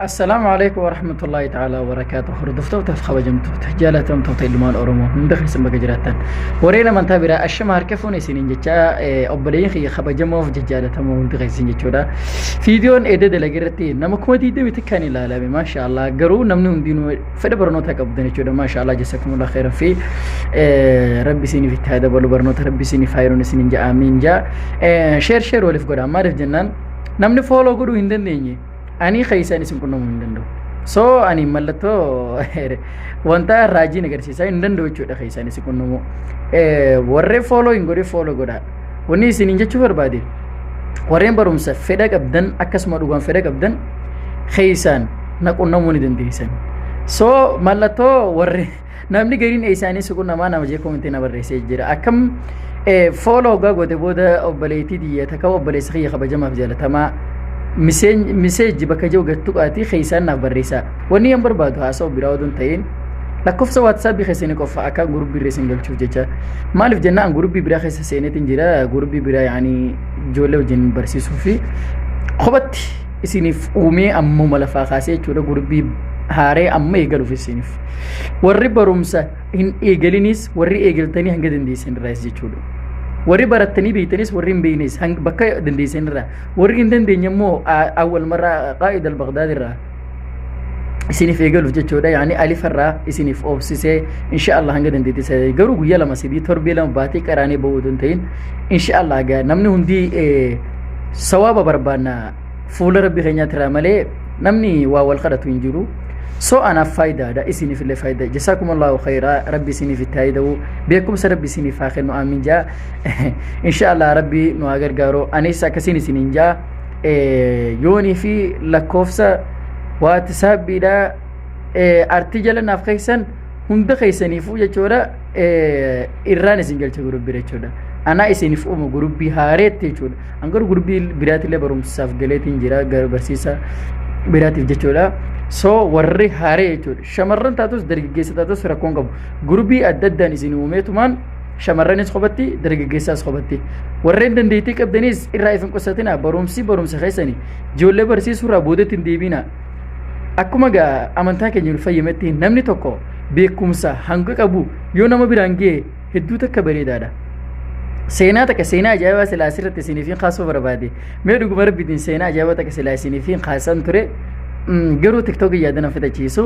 السلام عليكم ورحمة الله تعالى وبركاته. هردفتو تفخوا جمتو تجالتهم توتيل مان أورمو ندخل سمبا جراتان ورينا من تابرا الشمار كفوني سنين جتا أبلين خي خبا جمو في جالتهم ندخل سنين جتا فيديون إيدا دلقرتي نمكو دي دي تكاني لا لا ما شاء الله قرو نمنو دينو فدا برنوتا قبضني جتا ما شاء الله جزاكم الله خيرا في ربي سيني في هذا بلو برنوتا ربي سيني فايرون سنين جا آمين جا شير ولف قرا ما رف جنان نمني فولو قرو هندن ديني أني خيساني سمكنا من دندو أني ملتو وانتا راجي نگر سيسا دندو چودا خيساني سمكنا مو ورّي فولو إنغوري فولو غدا وني سنينجا چوبر بادي ورّين برومسا فدق أبدن أكس مدوغان فدق أبدن خيسان نكونا موني دنديسان ملتو ورّي namni gariin isaanii suku nama jeeku komentii na barreessee jira akkam follow ga godhe booda obboleetii diyyata ka obboleessa khiyya kabajamaaf jaalatamaa message bakka jiru gattu qaati khaysan na barreessa wanni yan barbaadu haasoo biraa odun ta'in lakkoofsa whatsapp bi khaysan qofa akka group racing galchuuf jecha maalif jenna an group biraa khaysa seenetin jira group biraa yani jolle wajin barsiisuu fi qobatti isinif uumee ammoo malafaa kaasee jechuudha group haaree amma eegaluuf isinif warri barumsa hin eegalinis warri eegaltanii hanga dandeessan raayis jechuudha warri baratanii beeytanis warri hin beeynis bakka dandeessan irraa warri hin dandeenye immoo awwal marra qaa'id al-baghdad irraa isinif eegaluuf jechuudha yaani alif irraa isinif oobsisee inshallah hanga dandeetisa garuu guyyaa lama sidii torbee lama baatee qaraanee ba'uudun ta'in inshallah gaa namni hundi sawaaba barbaanna fuula rabbi keenyaatti irraa malee namni waa wal qadhatu hin jiru أنا فايدة دا إسيني في اللي فايدة جزاكم الله خيرا ربي سيني في التايدة بيكم سربي سيني فاخر نو آمين جا إن شاء الله ربي نو أغر غارو أنيسا كسيني سينين جا يوني في لكوفسا واتساب دا أرتجال ناف خيسان هند خيساني فو جا إيراني سنجل چه گروب بره چودا أنا إسيني فو مو گروب بيهارت ته چودا انگر گروب براتي لي بروم صاف گليتين جرا غر برسيسا براتي جچودا warri haaree jechuudha shamarran taatus dargaggeessa taatus rakkoon qabu gurbii adda addaan isin uumeetumaan shamarranis qobatti dargaggeessaas qobatti warreen dandeettii qabdanis irraa ifin qusatina barumsa keessanii ijoollee barsiisuurraa boodatti hin deebina akkuma gaa amantaa keenya fayyametti namni tokko beekumsa hanga qabu yoo nama biraan ga'e hedduu takka bareedaadha seenaa takka seenaa ajaa'ibaa silaa asirratti isiniifin kaasuu barbaade mee dhuguma rabbitiin seenaa ajaa'ibaa takka silaa isiniifin kaasan ture garuu tiktok yaadana fitachiisu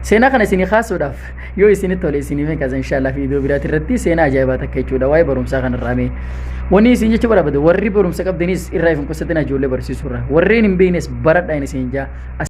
seenaa kana isinii kaasuudhaaf yoo isinii tole isiniif kaasa inshallah viidiyoo biraatti irratti seenaa ajaa'ibaa takka jechuudha waa'ee barumsaa kana irraa mee wanni isin jechuu barbaade warri barumsa qabdanis irraa ifin qusatina ijoollee barsiisuurra warreen hin beeknes baradhaan isin jaa